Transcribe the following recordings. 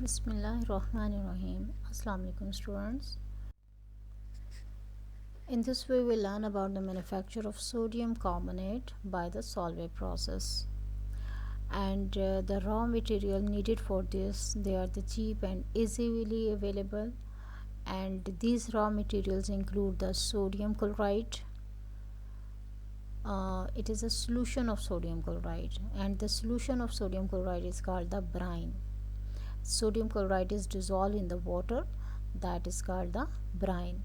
Bismillahirrahmanirrahim. Assalamu alaikum students. In this way we learn about the manufacture of sodium carbonate by the Solvay process. And the raw material needed for this, they are the cheap and easily available. And these raw materials include the sodium chloride. It is a solution of sodium chloride, and the solution of sodium chloride is called the brine. Sodium chloride is dissolved in the water, that is called the brine.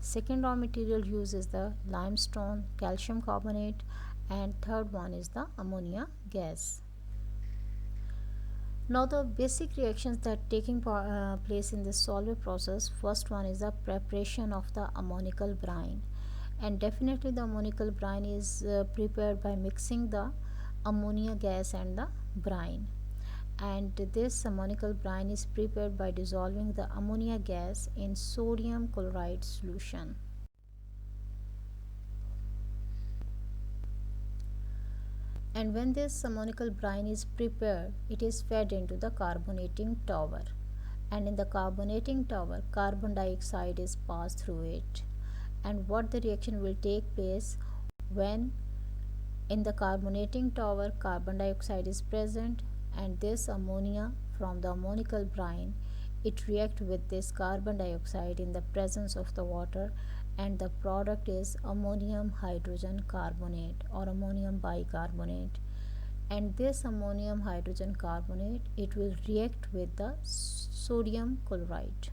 Second raw material used is the limestone, calcium carbonate, and third one is the ammonia gas. Now the basic reactions that taking place in this Solvay process, first one is the preparation of the ammonical brine, and definitely the ammonical brine is prepared by mixing the ammonia gas and the brine. And this ammonical brine is prepared by dissolving the ammonia gas in sodium chloride solution. And when this ammonical brine is prepared, it is fed into the carbonating tower, and in the carbonating tower carbon dioxide is passed through it. And what the reaction will take place when in the carbonating tower carbon dioxide is present, and this ammonia from the ammonical brine, it reacts with this carbon dioxide in the presence of the water, and the product is ammonium hydrogen carbonate or ammonium bicarbonate. And this ammonium hydrogen carbonate, it will react with the sodium chloride,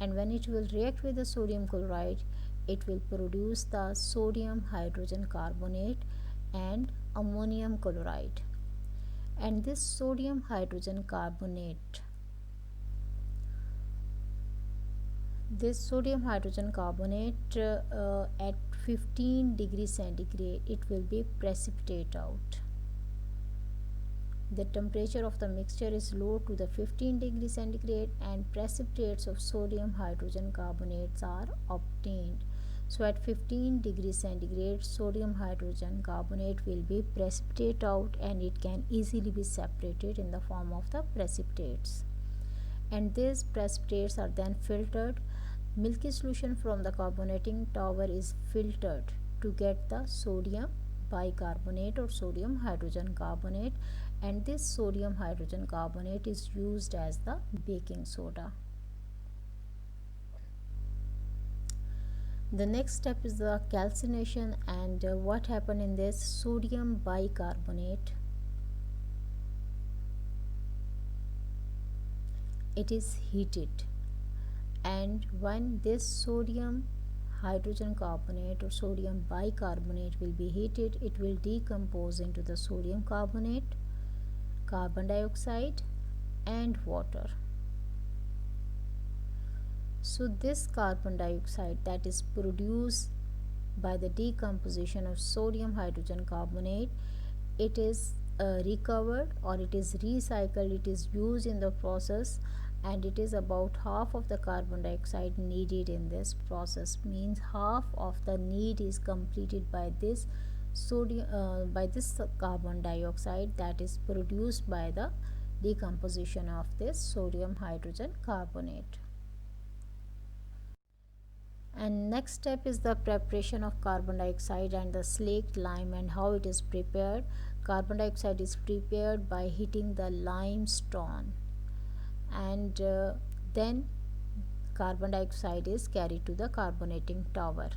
and when it will react with the sodium chloride, it will produce the sodium hydrogen carbonate and ammonium chloride. And this sodium hydrogen carbonate, at 15 degrees centigrade, it will be precipitate out. The temperature of the mixture is low to the 15 degrees centigrade, and precipitates of sodium hydrogen carbonates are obtained. So at 15 degrees centigrade, sodium hydrogen carbonate will be precipitate out, and it can easily be separated in the form of the precipitates. And these precipitates are then filtered. Milky solution from the carbonating tower is filtered to get the sodium bicarbonate or sodium hydrogen carbonate, and this sodium hydrogen carbonate is used as the baking soda. The next step is the calcination, and what happened in this sodium bicarbonate, it is heated, and when this sodium hydrogen carbonate or sodium bicarbonate will be heated, it will decompose into the sodium carbonate, carbon dioxide, and water. So this carbon dioxide that is produced by the decomposition of sodium hydrogen carbonate, it is recovered or it is recycled, it is used in the process, and it is about half of the carbon dioxide needed in this process, means half of the need is completed by this carbon dioxide that is produced by the decomposition of this sodium hydrogen carbonate. And next step is the preparation of carbon dioxide and the slaked lime, and how it is prepared. Carbon dioxide is prepared by heating the limestone, and then carbon dioxide is carried to the carbonating tower.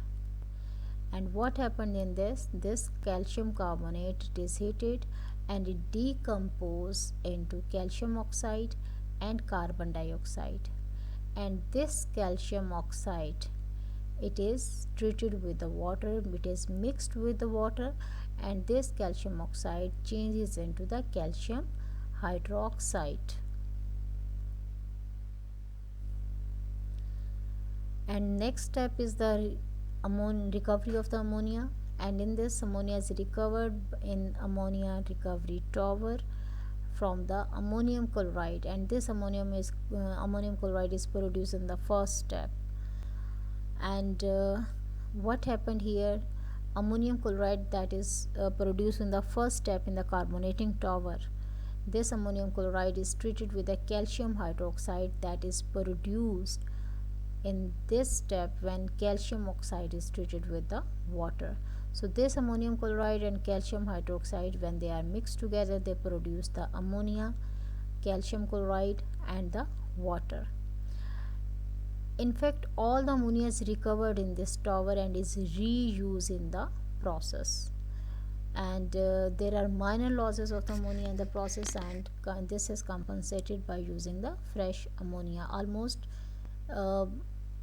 And what happened in this calcium carbonate, it is heated and it decomposes into calcium oxide and carbon dioxide. And this calcium oxide, it is treated with the water, it is mixed with the water, and this calcium oxide changes into the calcium hydroxide. And next step is the recovery of the ammonia, and in this ammonia is recovered in ammonia recovery tower from the ammonium chloride, and this ammonium chloride is produced in the first step. And what happened here, ammonium chloride that is produced in the first step in the carbonating tower, this ammonium chloride is treated with a calcium hydroxide that is produced in this step when calcium oxide is treated with the water. So this ammonium chloride and calcium hydroxide, when they are mixed together, they produce the ammonia, calcium chloride and the water. In fact, all the ammonia is recovered in this tower and is reused in the process. And there are minor losses of the ammonia in the process, and this is compensated by using the fresh ammonia. Almost all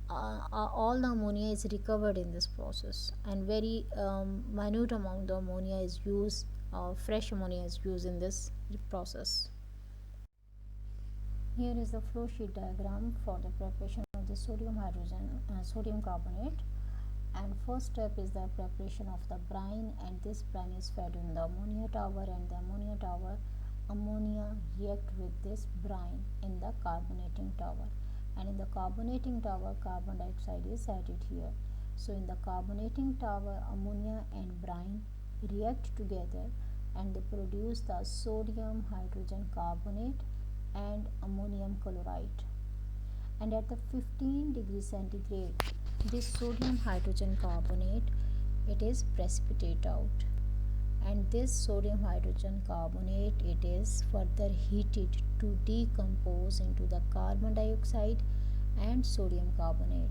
the ammonia is recovered in this process, and very minute amount of ammonia is used, fresh ammonia is used in this process. Here is the flow sheet diagram for the preparation of the sodium carbonate. And first step is the preparation of the brine, and this brine is fed in the ammonia tower, and the ammonia tower ammonia react with this brine in the carbonating tower, and in the carbonating tower carbon dioxide is added here. So in the carbonating tower ammonia and brine react together and they produce the sodium hydrogen carbonate and ammonium chloride. And at the 15 degrees centigrade, this sodium hydrogen carbonate, it is precipitate out, and this sodium hydrogen carbonate, it is further heated to decompose into the carbon dioxide and sodium carbonate,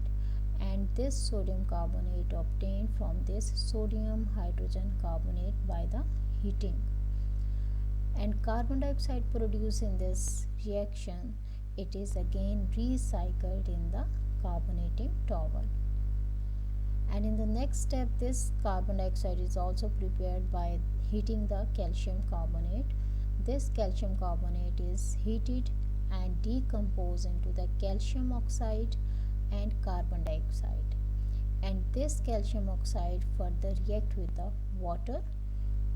and this sodium carbonate obtained from this sodium hydrogen carbonate by the heating. And carbon dioxide produced in this reaction, it is again recycled in the carbonating tower. And in the next step, this carbon dioxide is also prepared by heating the calcium carbonate. This calcium carbonate is heated and decomposed into the calcium oxide and carbon dioxide, and this calcium oxide further react with the water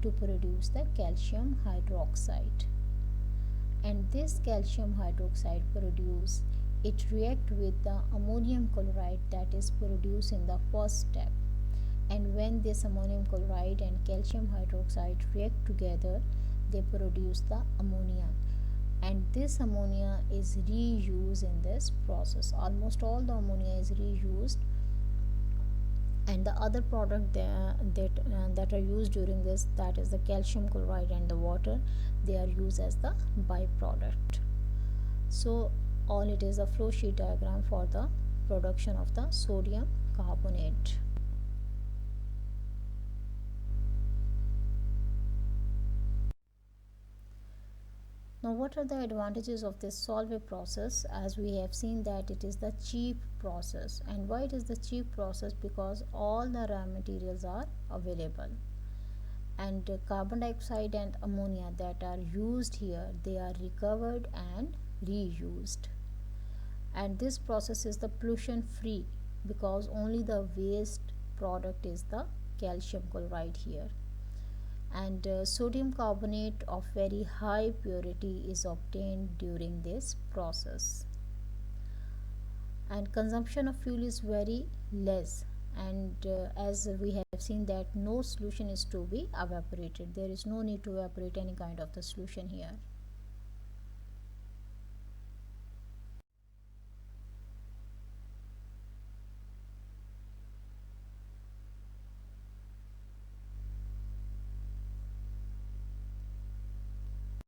to produce the calcium hydroxide. And this calcium hydroxide produce, it react with the ammonium chloride that is produced in the first step, and when this ammonium chloride and calcium hydroxide react together, they produce the ammonia, and this ammonia is reused in this process. Almost all the ammonia is reused, and the other product that are used during this, that is the calcium chloride and the water, they are used as the byproduct. So all it is a flow sheet diagram for the production of the sodium carbonate. Now what are the advantages of this Solvay process? As we have seen that it is the cheap process. And why it is the cheap process? Because all the raw materials are available, and carbon dioxide and ammonia that are used here, they are recovered and reused. And this process is the pollution free because only the waste product is the calcium chloride here. And sodium carbonate of very high purity is obtained during this process, and consumption of fuel is very less, and as we have seen that no solution is to be evaporated, there is no need to evaporate any kind of the solution here.